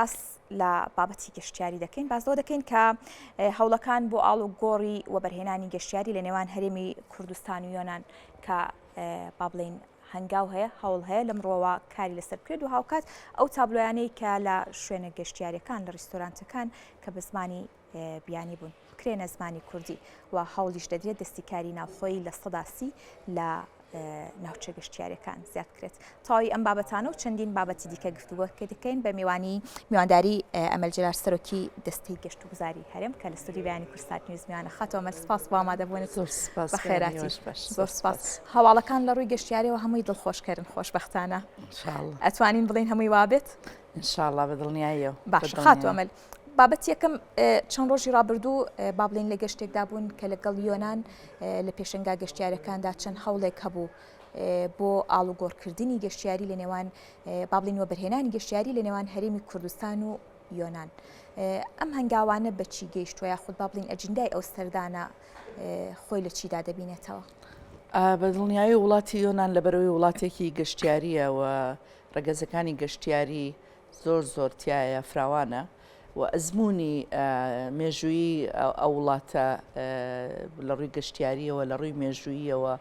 باس لە بابەتی گەشتیاری دەکەین بازەوە دەکەین کە هەوڵەکان بۆ ئاڵ و گۆڕی وەبەرهێنانی گەشتیاری لە نێوان هەرێمی کوردستان و یۆنان کە با بڵێن هەنگاو هەیە هەوڵ هەیە لەمڕۆوە کاری لەسەر بکرێت و هاوکات ئەو تابلۆیانەی کە لە شوێنە گەشتیاریەکان لە ڕیستۆرانتەکان کە بە زمانی بیانی بوون بکرێنە زمانی کوردی و هەوڵیش دەدرێت دەستی کاری ناوخۆی لە سەداسی لە ناوچە گەشتیاریەکان زیاد بکرێت. تاوی ئەم بابەتانە و چەندین بابەتی دیکە گفتوگۆکە دەکەین بە میوانداری ئەمەل جەلال سەرۆکی دەستەی گەشت و گوزاری هەرێم کە لە ستودیۆ بەیانی کورسات نیوز میوانە خاتەوە. ئەمەل سپاس بۆ ئامادەبوونت. سپاس بەخێراتی. زۆر سپاس. هەواڵەکان لە ڕووی گەشتیاریەوە هەمووی دڵخۆشکردن خۆشبەختانە. ئینشاءالله. ئەتوانین بڵین هەمووی وابێت؟ ئینشاءالله بەدڵنیاییەوە. باش خاتەوە ئەمەل. بابەت یەکەم چەند ڕۆژی ڕابردوو با بڵین لە گەشتێکدا بوون کە لەگەڵ یۆنان لە پێشەنگا گەشتیارەکاندا چەند هەوڵێک هەبوو بۆ ئاڵوگۆڕکردنی گەشتیاری لە نێوان با بڵین وەبەرهێنانی گەشتیاری لە نێوان هەرێمی کوردستان و یۆنان. ئەم هەنگاوانە بەچی گەیشتووە یاخود با بڵین ئەجندای ئەو سەردانە خۆی لە چیدا دەبینێتەوە؟ بەدڵنیایی وڵاتی یۆنان لەبەرەوەی وڵاتێکی گەشتیاریە و ڕەگەزەکانی گەشتیاری زۆر تایە فراوانە و ئەزمموی مێژووی ئەو وڵاتە لە ڕووی گەشتیاریەوە لە ڕووی مێژوویەوە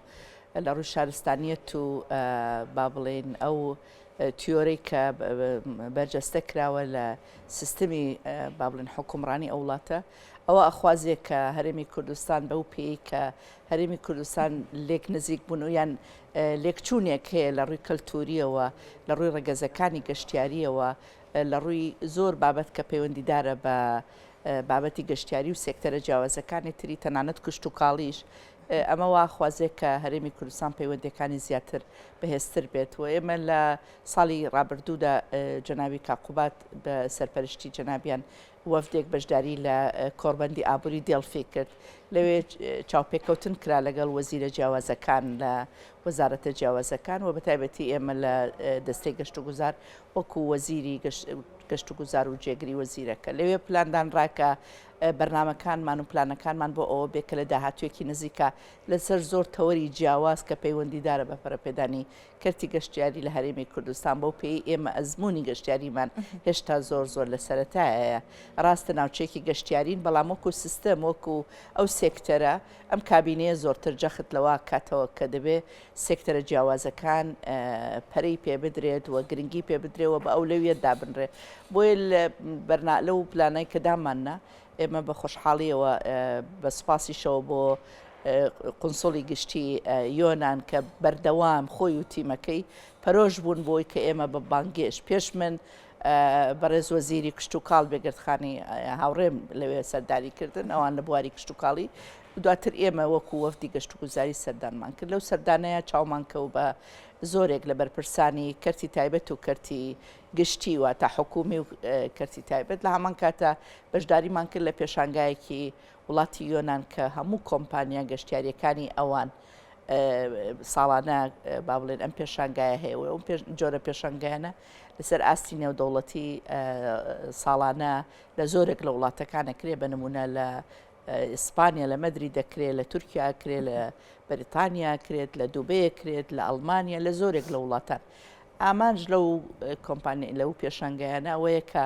لە ڕووی شارستانیەت و با بڵێن ئەو تیۆرەی کە بەرجەستە کراوە لە سیستمی با بڵێن حکومڕانی ئەو وڵاتە ئەوە ئەخوازێک کە هەرێمی کوردستان بەو پێی کە هەرێمی کوردستان لێک نزیک بوون و یان لێکچوونێک هەیە لە ڕووی کەلتوریەوە لە ڕووی ڕەگەزەکانی گەشتیاریەوە لە ڕووی زۆر بابەت کە پەیوەندیدارە بە بابەتی گەشتیاری و سێکتەرە جیاوازەکانی تری تەنانەت کشت و کاڵیش ئەمە وا خوازێک کە هەرێمی کوردستان پەیوەندەکانی زیاتر بەهێزتر بێت و ئێمە لە ساڵی ڕابردوودا جەناوی کاقوبات بە سەرپەرشتی جەنابیان وەفدێک بەشداری لە کۆڕبەندی ئابووری دێڵفێ کرد لەوێ چاوپێکەوتن کرا لەگەڵ وەزیرە جیاوازەکان لە وەزارەتە جیاوازەکان و بەتایبەتی ئێمە لە دەستەی گەشت و گوزار وەکو وەزیری گەشت و گوزار و جێگری وەزیرەکە لەوێ پلاندان ڕاکە بەرنامەکانمان و پلانەکانمان بۆ ئەوە بێکە لە داهاتوێکی نزیکە لەسەر زۆر تەوەری جیاواز کە پەیوەندیدارە بە پەرەپێدانی کەرتی گەشتیاری لە هەرێمی کوردستان بۆ پێی ئێمە ئەزمموی گەشتیاریمان هێشتا زۆر لە سەرەتایە ڕاستە ناوچەیەکی گەشتیارین بەڵام وەکو سیستەم وەکو ئەو سێکتەرە ئەم کابینەیە زۆرتر جەخت لەوە کاتەوە کە دەبێ سێکتەرە جیاوازەکان پەرەی پێ بدرێت و گرنگی پێ بدرێەوە بە ئەو لەویەت دابنرێ بۆیە لەو پلانەی کە داماننا ئێمە بە خۆشحاڵیەوە بە سپاسیشەوە بۆ قونسڵی گشتی یۆنان کە بەردەوام خۆی و تیمەکەی پەرۆژ بوون بۆی کە ئێمە بە بانگێش پێش من بەڕێز وەزیری کشت و کاڵ بێگردخانی هاوڕێم لەوێ سەرداریکردن ئەوان لە بواری کشت و کاڵی دواتر ئێمە وەکو وەفدی گەشت و گوزاری سەردانمان کرد لەو سەردانەیە چاومان کەوت بە زۆرێک لە بەرپرسانی کەرتی تایبەت و کەرتی گشتی و تا حکومی و کەرتی تایبەت لە هەمان کاتە بەشداریمان کرد لە پێشانگایەکی وڵاتی یۆنان کە هەموو کۆمپانیا گەشتیاریەکانی ئەوان ساڵانە با بڵێن ئەم پێشانگایە هەیە و ئەو جۆرە پێشانگایانە لەسەر ئاستی نێودەوڵەتی ساڵانە لە زۆرێک لە وڵاتەکانە کرێ بە نمونە لە ئیسپانیا لە مەدری دەکرێت لە تورکیا کرێت لە بەریتانیا کرێت لە دووبەیە کرێت لە ئەڵمانیا لە زۆرێک لە وڵاتان ئامانج لەو کۆمپانی لەو پێشانگایانە ئەوەیە کە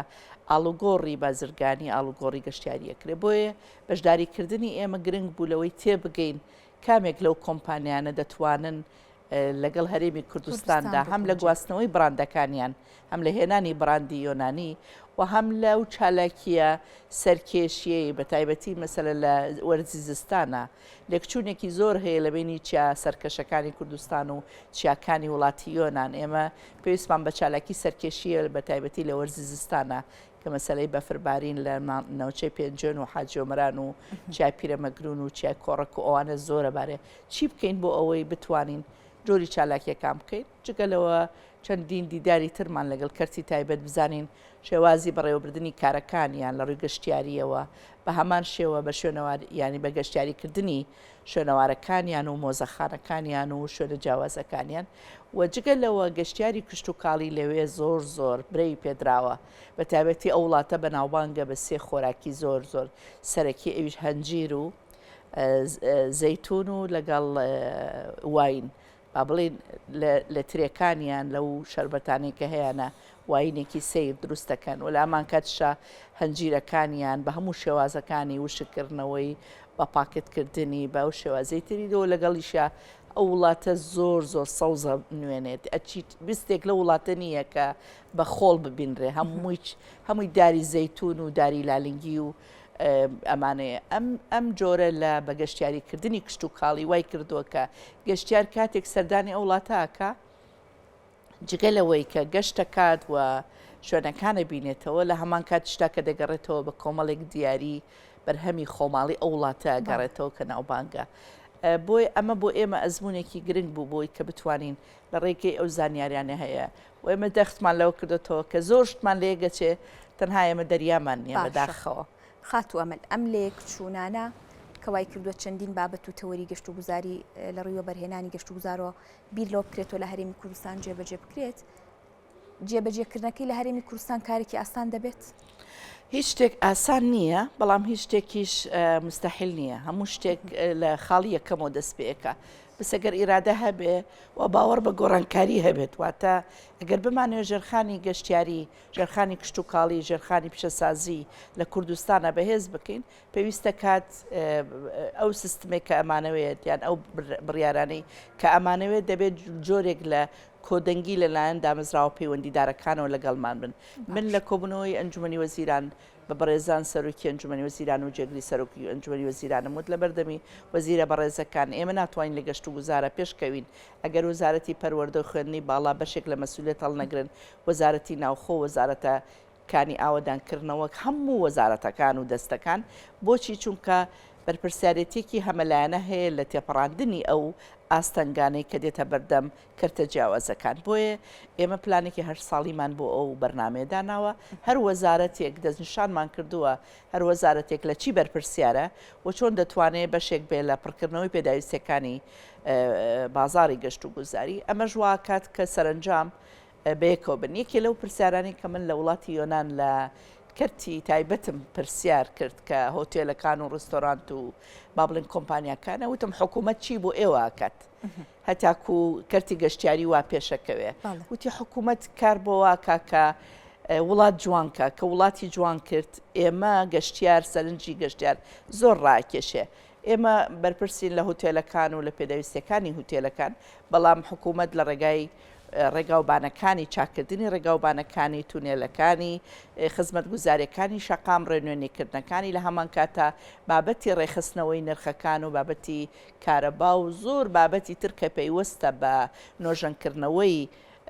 ئاڵوگۆڕی بازرگانی ئاڵوگۆڕی گەشتیاریە کرێ بۆیە بەشداریکردنی ئێمە گرنگ بوو لەوەی تێبگەین کامێک لەو کۆمپانیانە دەتوانن لەگەڵ هەرێمی کوردستاندا هەم لە گواستنەوەی براندەکانیان هەم لە هێنانی براندی یۆنانی و هەم لەو چالاکیە سەرکێشیەی بە تایبەتی مەسەلە لە وەرزی زستانە لێکچوونێکی زۆر هەیە لە بینی چیا سەرکەشەکانی کوردستان و چیاکانی وڵاتی یۆنان ئێمە پێویستمان بە چالاکی سەرکێشیە بە تایبەتی لە وەرزی زستانە کە مەسەلەی بەفربارین لە ناوچەی پێنجێن و حاجۆمران و چای پیرەمەگرون و چای کۆڕک و ئەوانە زۆرە بارێ چی بکەین بۆ ئەوەی بتوانین جۆری چالاکیەکان بکەین جگەلەوە چەندین دیداری ترمان لەگەڵ کەرتی تایبەت بزانین شێوازی بەڕێوەبردننی کارەکانیان لە ڕووی گەشتیاریەوە بە هەمان شێوە بە شوێنەوار ینی بە گەشتیاریکردنی شوێنەوارەکانیان و مۆزەخانەکانیان و شوێنە جیاوازەکانیان و جگەلەوە گەشتیاری کشت و کاڵی لەوێ زۆر برەی پێدراوە بە تایبەتی ئەو وڵاتە بە ناوبانگە بە سێ خۆراکی زۆر سەرەکی ئەویش هەنجیر و زەیتون و لەگەڵ واین با بڵێن لە ترێکانیان لەو شەربەتانی کە هەیەە واینێکی سیر دروست دەکەن و لە ئەمان کاتشە هەنجیرەکانیان بە هەموو شێوازەکانی وشکردنەوەی بە پاکتکردنی بە ئەو شێوازەی تریدەوە لەگەڵیشە ئەو وڵاتە زۆر زۆر سەوزە نوێنێت ئەچیت بیستێک لە وڵاتە نییە کە بە خۆڵ ببینرێ هەمووی داری زەیتون و داری لالنگی و ئەمانەیە ئەم جۆرە لە بەگەشتیاریکردنی کشت و کاڵی وای کردووە کە گەشتیار کاتێک سەردانی ئەو وڵاتەکە جگەلەوەی کە گەشتە کات و شوێنەکانە بینێتەوە لە هەمان کات شتا کە دەگەڕێتەوە بە کۆمەڵێک دیاری بەرهەمی خۆماڵی ئەو وڵاتە گەڕێتەوە کە ناوبانگە. بۆی ئەمە بۆ ئێمە ئەزمونێکی گرنگ بوو بۆی کە بتوانین لە ڕێگەی ئەو زانیاریانە هەیە و ئێمە دەختمان لەوە کردێتەوە کە زۆر شتمان لێگەچێ تەنها ئێمە دەریامان نیە بەداخەوە. خات و ئەمل ئەم لێک چوونانە کەوای کردووە چەندین بابەت و تەوەری گەشت و گوزاری لە ڕێوە بەرهێنانی گەشت و گوزارەوە بیر لەوە بکرێتەوە لە هەرێمی کوردستان جێبەجێ بکرێت. جێبەجێکردنەکەی لە هەرێمی کوردستان کارێکی ئاسان دەبێت؟ هیچ شتێک ئاسان نییە بەڵام هیچ شتێکیش مستەحیل نییە هەموو شتێک لە خاڵی یەکەمەوە دەست پێەکە بەسەگەر ئیرادە هەبێ و باوەڕ بە گۆڕانکاری هەبێت واتە ئەگەر بمانێت ژێرخانی گەشتیاری ژێرخانی کشت و کاڵی ژێرخانی پیشەسازی لە کوردستانە بەهێز بکەین پێویستە کات ئەو سیستمێک کە ئەمانەوێت یان ئەو بڕیارانەی کە ئەمانەوێت دەبێت جۆرێک لە کۆدەنگی لەلایەن دامەزراوە پەیوەندیدارەکانەوە لەگەڵمان بن من لە کۆبنەوەی ئەنجومەنی وەزیران بە بەڕێزان سەرۆکی ئەنجومەنی وەزیران و جێگری سەرۆکی ئەنجومەنی وەزیرانم وت لە بەردەمی وەزیرە بەڕێزەکان ئێمە ناتوانین لە گەشت و گوزارە پێشکەوین ئەگەر وەزارەتی پەروەردە و خوێندنی باڵا بەشێک لە مەسئولیت هەڵنەگرن وەزارەتی ناوخۆ وەزارەتە کانی ئاوەدانکردنەوە هەموو وەزارەتەکان و دەستەکان بۆچی چونکە بەرپرسیارەتێکی هەمەلایەنە هەیە لە تێپەڕاندنی ئەو ئاستەنگانەی کە دێتە بەردەم کردە جیاوازەکان بۆیە ئێمە پلانێکی هەر ساڵیمان بۆ ئەو بەرنمەیەداناوە هەر وەزارەتێک دەستنیشانمان کردووە هەر وەزارەتێک لە چی بەرپرسیارە و چۆن دەتوانێت بەشێک بێ لە پڕکردنەوەی پێداویستەکانی بازاری گەشت و گوزاری ئەمە ژوا کات کە سەرنجام بەیەکەوە بن یەکێ لەو پرسیارانی کە من لە وڵاتی یۆنان لە کەرتی تایبەتم پرسیار کرد کە هۆتێلەکان و ڕستۆرانت و با بڵێن کۆمپانیاکانە وتم حکوومەت چی بۆ ئێوە ئاکات هەتاکو کەرتی گەشتیاری وا پێشەکەوێ وتی حکوومەت کار بۆ واکە کە وڵات جوانکە کە وڵاتی جوان کرد ئێمە گەشتیار سەرنجی گەشتیار زۆر ڕاکێشێ ئێمە بەرپرسین لە هۆتێلەکان و لە پێداویستەکانی هوتێلەکان بەڵام حکوومەت لە ڕێگای ڕێگاوبانەکانی چاکردنی ڕێگاوبانەکانی تونێلەکانی خزمەت گوزاریەکانی شەقام ڕێنوێنیکردنەکانی لە هەمان کاتە بابەتی ڕێخستنەوەی نرخەکان و بابەتی کارەبا و زۆر بابەتی ترکە پەیوەستە بە نۆژەنکردنەوەی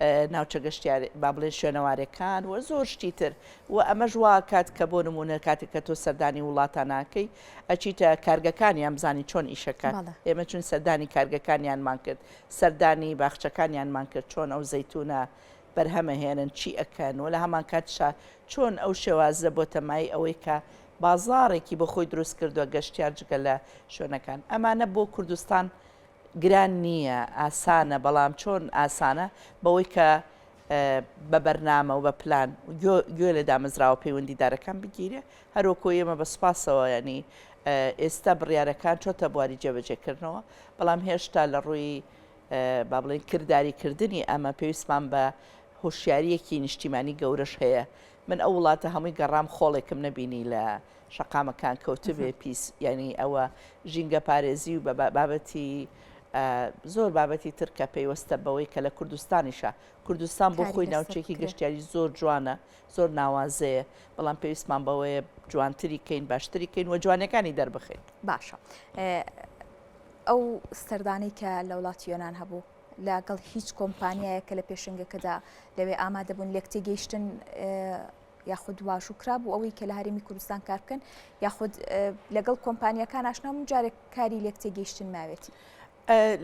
ناوچە گەشتیاری با بڵێن شوێنەوارەکان و زۆر شتی تر و ئەمە ژوا کات کە بۆ نمونە کاتێک کە تۆ سەردانی وڵاتاناکەی ئەچیتە کارگەکانیان بزانی چۆن ئیشەکان ئێمە چون سەردانی کارگەکانیانمان کرد سەردانی باخچەکانیانمان کرد چۆن ئەو زەیتونە بەرهەمە هێنن چی ئەکەن و لە هەمان کاتشا چۆن ئەو شێوازە بۆ تەمای ئەوەی کە بازاڕێکی بە خۆی دروست کردووە گەشتیار جگە لە شوێنەکان ئەمانە بۆ کوردستان گران نییە ئاسانە بەڵام چۆن ئاسانە بەوەی کە بە بەرنامە و بە پلان گوێ لە دامەزراوە پەیوەندیدارەکان بگیرێ هەروەکو ئێمە بە سوپاسەوە ینی ئێستا بڕیارەکان چۆتە بواری جێبەجێکردنەوە بەڵام هێشتا لە ڕووی با بڵێن کرداریکردنی ئەمە پێویستمان بە هۆشیاریەکی نیشتیمانی گەورەش هەیە من ئەو وڵاتە هەمووی گەڕام خۆڵێکم نەبینی لە شەقامەکان کەوتبێ پیس ینی ئەوە ژینگە پارێزی و بە بابەتی زۆر بابەتی ترکە پەیوەستە بەوەی کە لە کوردستانیشە کوردستان بۆ خۆی ناوچێکی گەشتیاری زۆر جوانە زۆر ناوازەیە بەڵام پێویستمان بەوەیە جوانتری کەین باشتری کەین و جوانەکانی دەربخین باشە ئەو سەردانی کە لە وڵاتی یۆنان هەبوو لەگەڵ هیچ کۆمپانیایە کە لە پێشنگەکەدا لەوێ ئامادەبوون لێک تێگەیشتن یاخود واشوکرا بوو ئەوەی کە لە هەرێمی کوردستان کار بکەن یاخود لەگەڵ کۆمپانیەکان ئاشنام جارێک کاری لێک تێگەیشتن ماوێتی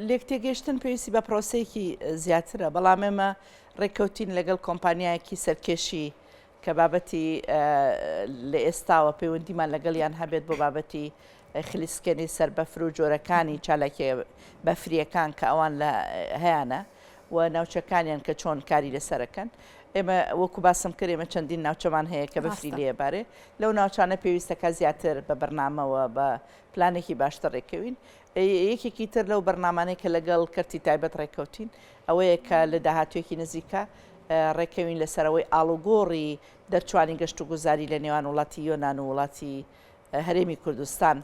لێک تێگەیشتن پێویستی بە پرۆسەیەکی زیاترە بەڵام ئێمە ڕێککەوتین لەگەڵ کۆمپانیایەکی سەرکێشی کە بابەتی لە ئێستاوە پەیوەندیمان لەگەڵیان هەبێت بۆ بابەتی خلیسکێنی سەر بەفر و جۆرەکانی چالاکی بەفریەکان کە ئەوان لە هەیەە و ناوچەکانیان کە چۆن کاری لەسەرەکەن ئێمە وەکو باسم کرد ئێمە چەندین ناوچەمان هەیە کە بەفری لێبارێ لەو ناوچانە پێویستەکە زیاتر بە بەرنامەوە بە پلانێکی باشتر ڕێکەوین یەکێکی تر لەو بەرنامانەی کە لەگەڵ کەرتی تایبەت ڕێککەوتین ئەوەیە کە لە داهاتوێکی نزیکە ڕێکەوین لەسەرەوەی ئاڵوگۆڕی دەرچوانی گەشت و گوزاری لە نێوان وڵاتی یۆناان و وڵاتی هەرێمی کوردستان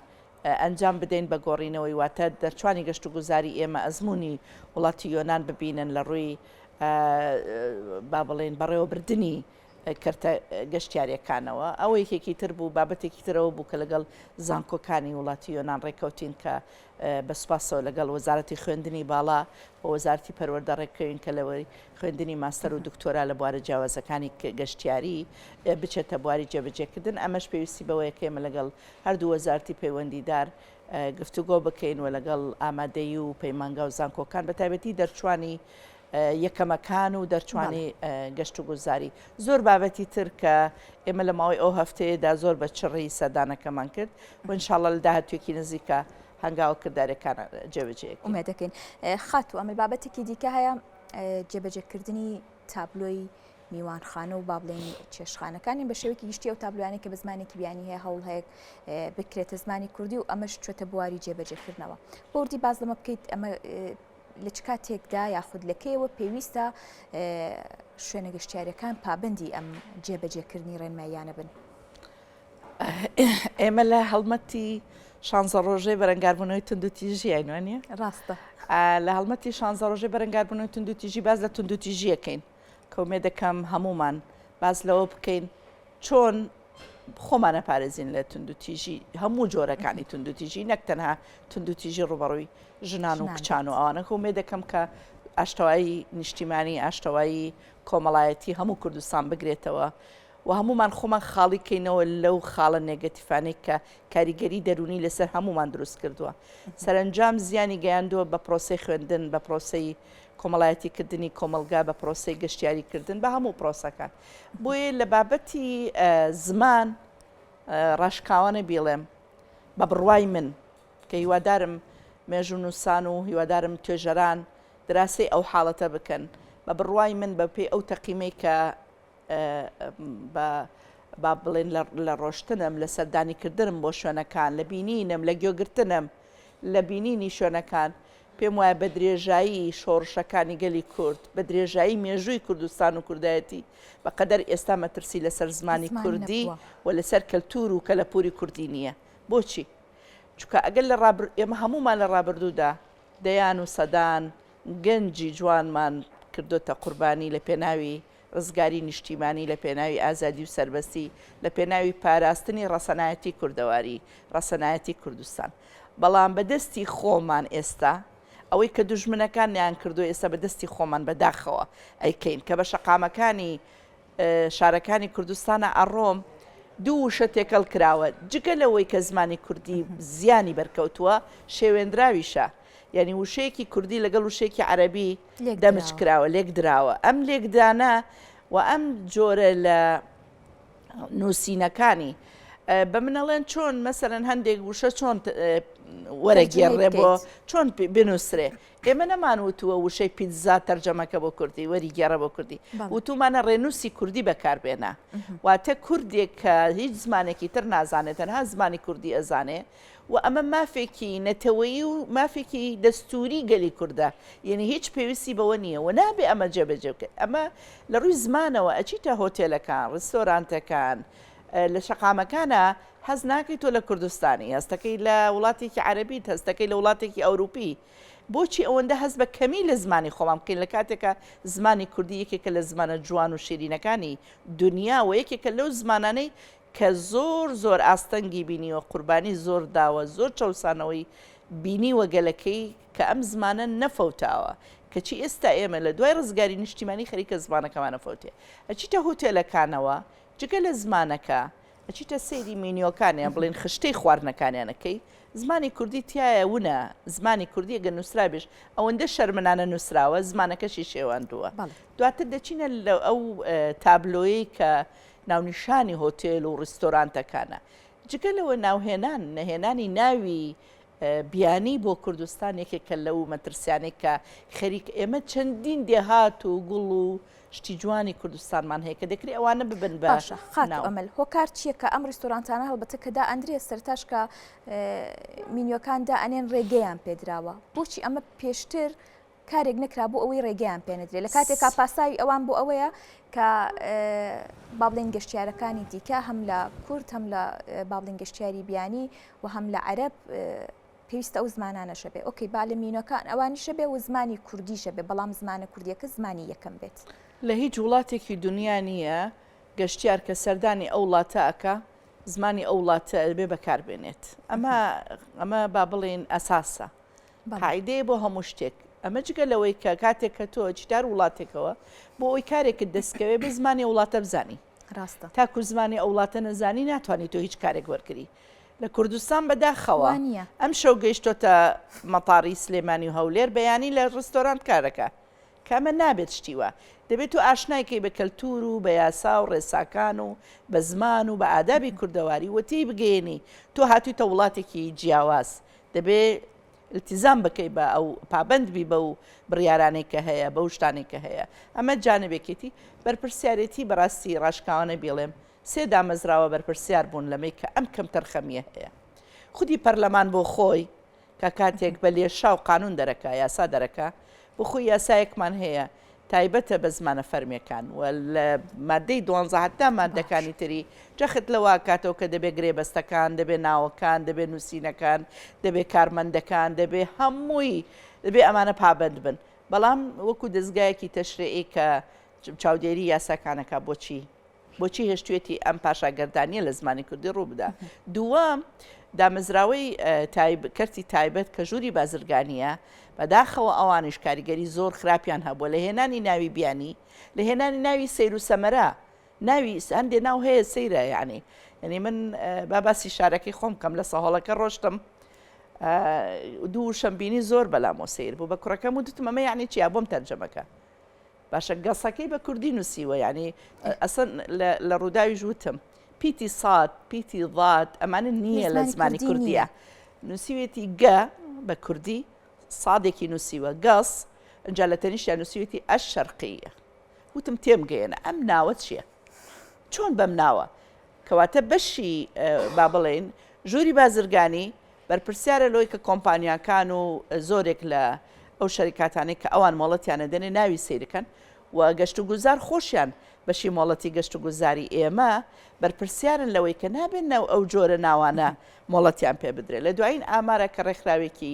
ئەنجام بدەین بە گۆڕینەوەی واتە دەرچوانی گەشت و گوزاری ئێمە ئەزمموی وڵاتی یۆناان ببینن لە ڕووی با بڵێن بەڕێوەبردننی کەرتە گەشتیاریەکانەوە ئەوە یەکێکی تر بوو بابەتێکی ترەوە بوو کە لەگەڵ زانکۆکانی وڵاتی یۆناان ڕێکەوتین کە بەسپاسەوە لەگەڵ وەزارەتی خوێندنی باڵا و وەزارتی پەروەردە ڕێکەوین کە لەوەی خوێندنی ماستەر و دکتۆرا لە بوارە جیاوازەکانی گەشتیاری بچێتە بواری جێبەجێکردن ئەمەش پێویستی بەوەیە کێمە لەگەڵ هەردوو وەزارتی پەیوەندیدار گفتوگۆ بکەین و لەگەڵ ئامادەی و پەیمانگا و زانکۆکان بە تایبەتی دەرچوانی یەکەمەکان و دەرچوانی گەشت و گوزاری زۆر بابەتی تر کە ئێمە لە ماوەی ئەو هەفتەیەدا زۆر بە چڕی سەدانەکەمان کرد و انشاءڵە لە داهاتوێکی نزیکە هەنگاوە کردارەکان جێبەجێ ئومێد دەکەین خات و ئەمە بابەتێکی دیکە هەیە جێبەجێکردنی تابلۆی میوانخانە و با بڵێن چێشخانەکانی بە شێوەیەکی گشتی ئەو تابلوانێک کە بە زمانێکی بیانی هەیە هەوڵ هەیە بکرێتە زمانی کوردی و ئەمەش چێتە بواری جێبەجێکردنەوە بۆردی باز لەمە بکەیت ئەمە لە چ کاتێکدا یاخود لەکەیەوە پێویستە شوێنە گەشتیاریەکان پابندی ئەم جێبەجێکردنی ڕێنماییانە بن. ئێمە لە هەڵمەتی 16 ڕۆژەی بەرەنگاربوونەوەی تونندوتیژی ئاینوانە ڕاستە لە هەڵمەتی 16 ڕۆژەی بەرەنگاربوونەوەی تونندوتیژی باز لە تونندوتیژیەکەین کەومێ دەکەم هەمومان باز لەوە بکەین چۆن خۆمانە پارێزین لە تونندوتیژی هەموو جۆرەکانی تونندوتیژی نەک تەنها تونندوتیژی ڕوبەڕووی ژنان و کچان و ئەوانە کەومێ دەکەم کە ئاشتەوایی نیشتیمانی ئاشتەوایی کۆمەڵایەتی هەموو کوردستان بگرێتەوە و هەمومان خۆمان خاڵی کەینەوە لەو خاڵە نێگەتیفانەی کە کاریگەری دەرونی لەسەر هەمومان دروست کردووە سەرنجام زیانی گەیاندووە بە پرۆسەی خوێندن بە پرۆسەی کۆمەڵایەتیکردنی کۆمەلگا بە پرۆسەی گەشتیاریکردن بە هەموو پرۆسەکان بۆیە لە بابەتی زمان ڕاشکاوانە بیڵێم بە بڕوای من کە هیوادارم مێژوو نووسان و هیوادارم توێژەران دراسی ئەو حاڵەتە بکەن بە بڕوای من بە پێی ئەو تەقیمەی کە با بڵێن لە ڕۆشتنم لە سەردانیکردنم بۆ شوێنەکان لە بینینم لە گوێگرتنم لە بینینی شوێنەکان پێم وایە بە درێژایی شۆڕشەکانی گەلی کورد بە درێژایی مێژووی کوردستان و کوردایەتی بەقەدەر ئێستا مەترسی لەسەر زمانی کوردی و لەسەر کەلتور و کەلەپوری کوردی نییە بۆچی؟ چونکە ئەگەر لە ئێمە هەمومان لە ڕابردوودا دەیان و سەدان گەنجی جوانمان کردوتە قوربانی لە پێناوی ڕزگاری نیشتیمانی لە پێناوی ئازادی و سەربەستی لە پێناوی پاراستنی ڕەسەنایەتی کوردەواری ڕەسەنایەتی کوردستان بەڵام بەدەستی خۆمان ئێستا ئەوەی کە دوژمنەکان نیان کردو ئێستا بەدەستی خۆمان بەداخەوە ئەیکەین کە بە شەقامەکانی شارەکانی کوردستانە ئەڕۆم دوو وشە تێکەڵ کراوە جگە لەوەی کە زمانی کوردی زیانی بەرکەوتووە شێوێنراویشە یعنی وشەیەکی کوردی لەگەڵ وشەیەکی عەرەبی دەمج کراوە لێک دراوە ئەم لێکدانە و ئەم جۆرە لە نووسینەکانی بە منەڵێن چۆن مەسەرەن هەندێک وشە چۆن وەرەگێڕێ بۆ چۆن بنووسرێ ئێمە نەمانوتووە وشەی پیتزا تەرجەمەکە بۆ کوردی وەری گێڕە بۆ کوردی وتومانە ڕێنووسی کوردی بەکاربێنە واتە کوردێک کە هیچ زمانێکی تر نازانێت تەنها زمانی کوردی ئەزانێ و ئەمە مافێکی نەتەوەیی و مافێکی دەستوری گەلی کووردە یعنی هیچ پێویستی بەوە نییە و نابێ ئەمە جێبەجێ بکەیت ئەمە لە ڕووی زمانەوە ئەچیتە هۆتێلەکان ڕستۆرانتەکان لە شەقامەکانە حەز ناکەیت تۆ لە کوردستانی هەستەکەی لە وڵاتێکی عەرەبیت هەستەکەی لە وڵاتێکی ئەوروپی بۆچی ئەوەندە هەست بە کەمی لە زمانی خۆمان بکەین لە کاتێکە زمانی کوردی یەکێکە لە زمانە جوان و شیرینەکانی دنیا و یەکێکە لەو زمانانەی کە زۆر زۆر ئاستەنگی بینیوە قوربانی زۆر داوە زۆر چەسانەوەی بینیوە گەلەکەی کە ئەم زمانە نەفەوتاوە کەچی ئێستا ئێمە لە دوای ڕزگاری نیشتیمانی خەریکە زمانەکەمانە فەوتێ ئەچیتە هۆتێلەکانەوە جگە لە زمانەکە ئەچیتە سەیری مینیۆکانیان بڵێن خشتەی خواردنەکانیانەکەی زمانی کوردی تایە وونە زمانی کوردی گە نووسرابێش ئەوەندە شەرمنانە نووسراوە زمانەکەشی شێواندووە دواتر دەچینە لە ئەو تابلۆیی کە ناونیشانی هۆتێل و ڕستۆرانتەکانە جگە لەوە ناوهێنان نەهێنانی ناوی بیانی بۆ کوردستان یەکێکە لەو مەترسیانەی کە خەریک ئێمە چەندین دێهات و گوڵ و شتی جوانی کوردستانمان هەیە کە دەکری ئەوانە ببن باشە خات ئەمەل هۆکار چییە کە ئەم ڕستۆرانتانە هەڵبەتە کەدا ئەندرێ سەرتاش کە مینیۆکاندا ئەنێن ڕێگەیان پێدراوە بۆچی ئەمە پێشتر کارێک نکرا بۆ ئەوەی ڕێگەیان پێنەدرێت لە کاتێکا پاساوی ئەوان بۆ ئەوەیە کە با بڵێن گەشتیارەکانی دیکە هەم لە کورد هەم لە با بڵێن گەشتیاری بیانی و هەم لە عەرەب پێویستە ئەو زمانانەشە بێ ئۆکەی با لە مینۆکان ئەوانیشە بێ و زمانی کوردیشە بێ بەڵام زمانە کوردیەکە زمانی یەکەم بێت لە هیچ وڵاتێکی دنیا نییە گەشتیار کە سەردانی ئەو وڵاتە ئەکا زمانی ئەو وڵاتە بێ بەکاربێنێت ئەمە با بڵێن ئەساسە قاعدەیە بۆ هەموو شتێک ئەمە جگە لەوەی کە کاتێک کە تۆ چیدار وڵاتێکەوە بۆ ئەوی کارێکت دەستکەوێ بە زمانی وڵاتە بزانی ڕاستە تاکو زمانی ئەو وڵاتە نەزانی ناتوانیت تۆ هیچ کارێک وەرگری لە کوردستان بەداخەوە ئەم شەو گەیشتۆتە مەتاری سلێمانی و هەولێر بەیانی لە ڕستۆرانت کارەکە کامە نابێت شتیوە دەبێت تو ئاشنایکەی بە کەلتور و بە یاسا و ڕێساکان و بە زمان و بە ئادابی کوردەواری وتی بگەێنی تۆ هاتوویتە وڵاتێکی جیاواز دەبێت التیزام بکەی بە ئەو پابندبی بە و بڕیارانێک کە هەیە بە شتانێک کە هەیە ئەمە جانبێکێتی بەرپرسیارەتی بەڕاستی ڕاشکاوانە بێڵێم سێ دامەزراوە بەرپرسیار بوون لەمەی کە ئەم کەم تەرخەمیە هەیە خودی پەرلەمان بۆ خۆی کە کاتێک بە لێشا و قانون دەرەکە یاسا دەرەکە بۆ خۆی یاسایەکمان هەیە تایبەتە بە زمانە فەرمیەکان و لە مادەی 12 هەتا مادەکانی تری جەخت لەوە کاتەوە کە دەبێت گرێبەستەکان دەبێت ناوەکان دەبێت نووسینەکان دەبێت کارمەندەکان دەبێت هەمووی دەبێت ئەمانە پابند بن بەڵام وەکو دەستگایەکی تەشریعی کە چاودێری یاساکانەکە بۆچی هێشتوێتی ئەم پاشاگەردانیە لە زمانی کوردی ڕوو بدە دووەم دامەزراوەی کەرتی تایبەت کە ژووری بازرگانیە بەداخەوە ئەوانش کاریگەری زۆر خراپیان هەبووە لە هێنانی ناوی بیانی لە هێنانی ناوی سیر و سەمەرە ناوی هەندێ ناو هەیە سەیرە یعنی من باباسی شارەکەی خۆم کەم لە سەهۆڵەکە ڕۆشتم دوو شەمبینی زۆر بەلامۆ سیر بوو بە کوڕەکەم و دوتم ئەمە یعنی چیا بۆم تەرجەمەکە باشە گەسەکەی بە کوردی نووسیوە یعنی ئەسەن لە ڕووداوی ژوتم پیتی ساد پیتی ضاد ئەمانە نییە لە زمانی کوردیە نووسیوێتی گە بە کوردی سادێکی نووسیوە گەس ئەجا لە تەنیشیان نووسیوێتی ئەش شەرقیە وتم تێمگەێنە ئەم ناوە چییە چۆن بەم ناوە کەواتە بەشی با بڵێن ژووری بازرگانی بەرپرسیارە لۆی کە کۆمپانیاکان و زۆرێک لە ئەو شەریکاتانێک کە ئەوان مۆڵەتیانە دێنێ ناوی سیرەکەن و گەشت و گوزار خۆشیان بەشی مۆڵەتی گەشت و گوزاری ئێمە بەرپرسیارن لەوەی کە نابێن ئەو جۆرە ناوانە مۆڵەتیان پێ بدرێت لە دوایین ئامارە کە ڕێکخراوێکی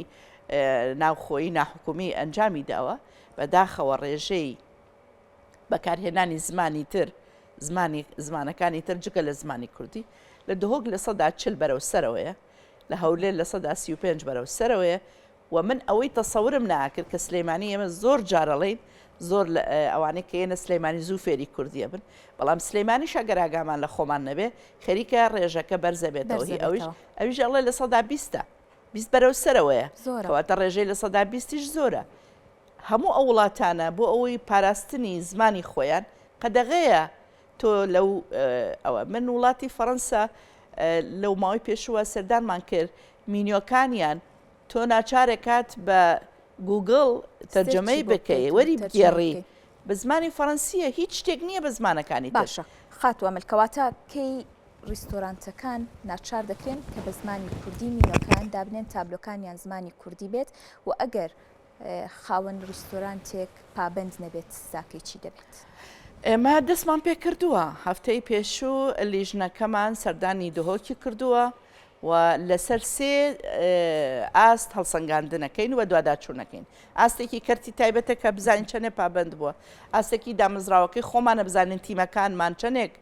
ناوخۆیی ناحکومی ئەنجامی داوە بەداخەوە ڕێژەی بەکارهێنانی زمانی تر زمانەکانی تر جگە لە زمانی کوردی لە دهۆک لە سەدا 40 بەرەو سەرەوەیە لە هەولێر لە سەدا 35 بەرەو سەرەوەیە و من ئەوەی تەسەورم ناکرد کە سلێمانی ئێمە زۆر جارەڵین زۆر ئەوانەی کە ئێنە سلێمانی زوو فێری کوردیە بن بەڵام سلێمانی شەگەراگامان لە خۆمان نەبێ خەریکە ڕێژەکە بەرزە بێتەوە ئەویش ئەڵێ لە سەدا 20 بەرەو سەرەوەیە کەواتە ڕێژەی لە سەدا 20 زۆرە هەموو ئەو وڵاتانە بۆ ئەوەی پاراستنی زمانی خۆیان قەدەغەیە تۆ لەو ئەوە من وڵاتی فەڕەنسا لەو ماوەی پێشوە سەردانمان کرد مینیۆکانیان تۆ ناچارێکات بە گوگڵ تەرجەمەی بکەی وەری بگێڕی بە زمانی فەڕەنسیە هیچ شتێک نییە بە زمانەکانی باشە خاتوە ملکەواتە کەی ڕیستۆرانتەکان ناچار دەکرێن کە بە زمانی کوردی مینۆکان دابنێن تابلۆکانیان زمانی کوردی بێت و ئەگەر خاوەن ڕیستۆرانتێک پابند نەبێت ساکەی چی دەبێت؟ ئێمە دەستمان پێ کردووە هەفتەی پێشوو لیژنەکەمان سەردانی دهۆکی کردووە و لەسەر سێ ئاست هەڵسەنگاندنەکەین و دوواداچوونەکەین ئاستێکی کەرتی تایبەتە کە بزانین چەنێ پابند بووە ئاستێکی دامەزراوەکەی خۆمانە بزانین تیمەکانمان چەندێک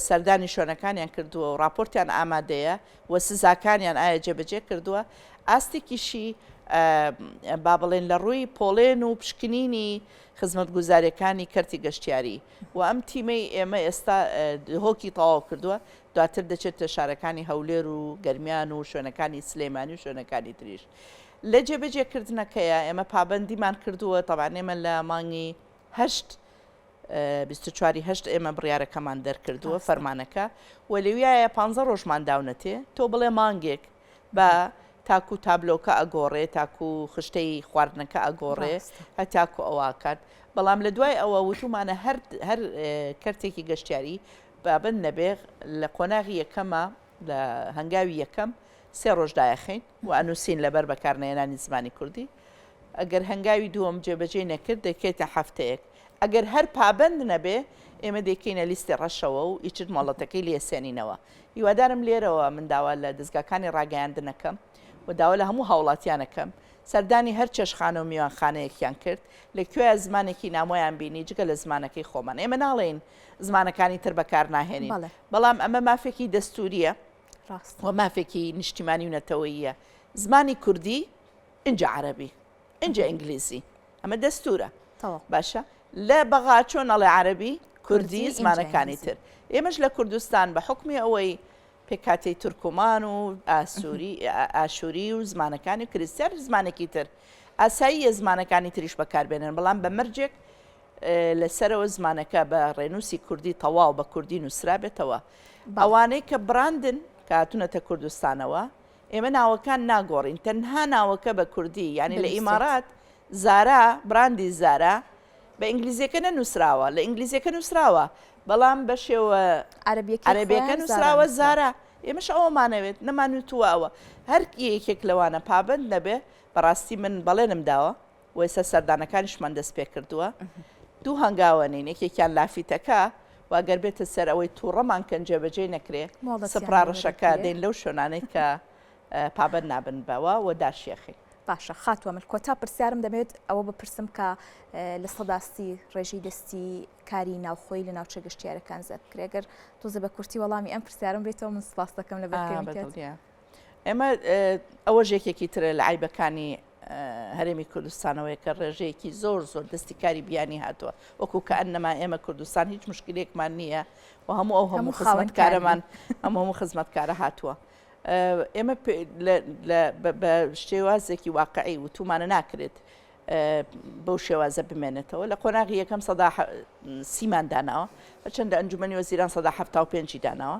سەردانی شوێنەکانیان کردووە و راپۆرتیان ئامادەیە و سزاکانیان ئایا جێبەجێ کردووە ئاستێکیشی با بڵێن لە ڕووی پۆڵێن و پشکنینی خزمەت گوزاریەکانی کەرتی گەشتیاری و ئەم تیمەی ئێمە ئێستا هۆکی تەواو کردووە دواتر دەچێتە شارەکانی هەولێر و گەرمیان و شوێنەکانی سلێمانی و شوێنەکانی تریش لە جێبەجێکردنەکەیە ئێمە پابندیمان کردووە تەبان ئێمە لە مانگی 24 ئێمە بڕیارەکەمان دەرکردووە فەرمانەکە و لەویایە 15 ڕۆژمان داونەتێ تۆ بڵێ مانگێک بە تاکو تابلۆکە ئەگۆڕێ تاکو خشتەی خواردنەکە ئەگۆڕێ هەتاکو ئەواکات بەڵام لە دوای ئەوە وتومانە هەر کەرتێکی گەشتیاری بابن نەبێ لە قۆناغی یەکەمە لە هەنگاوی یەکەم 3 ڕۆژدایەخین و ئەنووسین لەبەر بەکارنێنانی زمانی کوردی ئەگەر هەنگاوی دووەم جێبەجێ نەکرد دەکێتە هەفتەیەک ئەگەر هەر پابند نەبێ ئێمە دەکەینە لیستی ڕەشەوە و ئیچت ماڵەتەکەی لێسێنینەوە هیوادارم لێرەوە من داوا لە دەستگاکانی ڕاگەیاندنەکەم و داوا لە هەموو هاوڵاتیانەکەم سەردانی هەر چێشخانە و میوانخانەیەکیان کرد لەکوێ زمانێکی نامۆیان بینی جگە لە زمانەکەی خۆمان ئێمە ناڵێن زمانەکانی تر بەکار ناهێنین بەڵام ئەمە مافێکی دەستوریە و مافێکی نیشتیمانی و نەتەوەییە زمانی کوردی اینجا عەرەبی اینجا ئینگلیزی ئەمە دەستورە باشە لە بەغا چۆن ئەڵێ عەرەبی کوردی زمانەکانی تر ئێمەش لە کوردستان بە حکمی ئەوەی پێکاتەی تورکمان و ئاشووری و زمانەکانی و کریستیان زمانێکی تر ئاسایی زمانەکانی تریش بەکاربێنن بەڵام بە مەرجێک لەسەرەوە زمانەکە بە ڕێنووسی کوردی تەواو بە کوردی نووسرا بێتەوە ئەوانەی کە براندن کە هاتوونەتە کوردستانەوە ئێمە ناوەکان ناگۆڕین تەنها ناوەکە بە کوردی یعنی لە ئیمارات زارا براندی زارا بە ئینگلیزیەکە نەنووسراوە لە ئینگلیزیەکە نووسراوە بەڵام بە شێوە عەرەبیەکە نووسراوە زارا ئێمەش ئەومانەوێت نەمانوتووەوە هەر یەکێک لەوانە پابند نەبێ بەڕاستی من بەڵێنم داوە و ئێستا سەردانەکانیشمان دەست پێ کردووە دوو هەنگاوەنین یەکێکیان لافیتەکە واگەر بێتە سەر ئەوەی تووڕەمان کەن جێبەجێ نەکرێ سپڕارەشەکە دێن لەو شوێنانەی کە پابند نابن بەوە و داشێخی باشە خاتووە من کۆتا پرسیارم دەمێت ئەوە بپرسم کە لە سەداستی ڕێژی دەستی کاری ناوخۆی لە ناوچە گەشتیارەکان زەب کرێگەر تۆزە بە کورتی وەڵامی ئەم پرسیارم بێتەوە من سپاس دەکەم لە بەرکردنەوەت ئێمە ئەوە ژێکێکی ترە لە عیبەکانی هەرێمی کوردستانەوەی کە ڕێژەیەکی زۆر دەستی کاری بیانی هاتووە وەکو کە ئەنەما ئێمە کوردستان هیچ مشکلێکمان نییە و هەموو خزمەتکارەمان هەموو خزمەتکارە هاتووە ئێمە بە شێوازێکی واقعی و تومانە ناکرێت بەو شێوازە بمێنێتەوە لە قۆناغی یەکەم سەدا سیمان داناوە چەندە ئەنجومەنی وەزیران سەدا هەفتا و پێنجی داناوە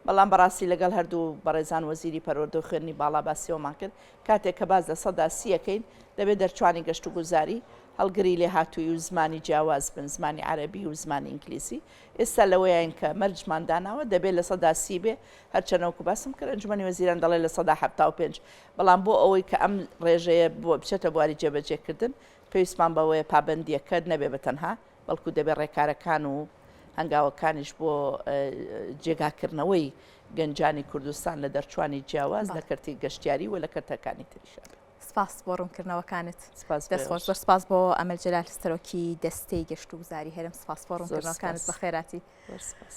بەڵام بەڕاستی لەگەڵ هەردوو بەڕێزان وەزیری پەروەردە و خوێندنی باڵا باسیەوەمان کرد کاتێک کە باز لە سەدا سیەکەین دەبێت دەرچوانی گەشت و گوزاری هەڵگری لێ هاتووی و زمانی جیاواز بن زمانی عەرەبی و زمانی ئینگلیزی ئێستا لەوەیان کە مەرجمان داناوە دەبێت لە سەدا سی بێ هەرچەنەوەکو باسم کرد ئەنجومەنی وەزیران دەڵێ لە سەدا هەفتا و پێنج بەڵام بۆ ئەوەی کە ئەم ڕێژەیە بۆ بچێتە بواری جێبەجێکردن پێویستمان بەوەیە پابندیەکەت نەبێ بەتەنها بەڵکو دەبێت ڕێکارەکان و هەنگاوەکانیش بۆ جێگاکردنەوەی گەنجانی کوردستان لە دەرچوانی جیاواز لە کەرتی گەشتیاری و لە کەرتەکانی تریشە سپاس بۆ ڕوونکردنەوەکانت دەستخۆش زۆر سپاس بۆ ئەمەل جەلال سەرۆکی دەستەی گەشت و گوزاری هەرێم سپاس بۆ ڕوونکردنەوەکانت بە خێراتی سپاس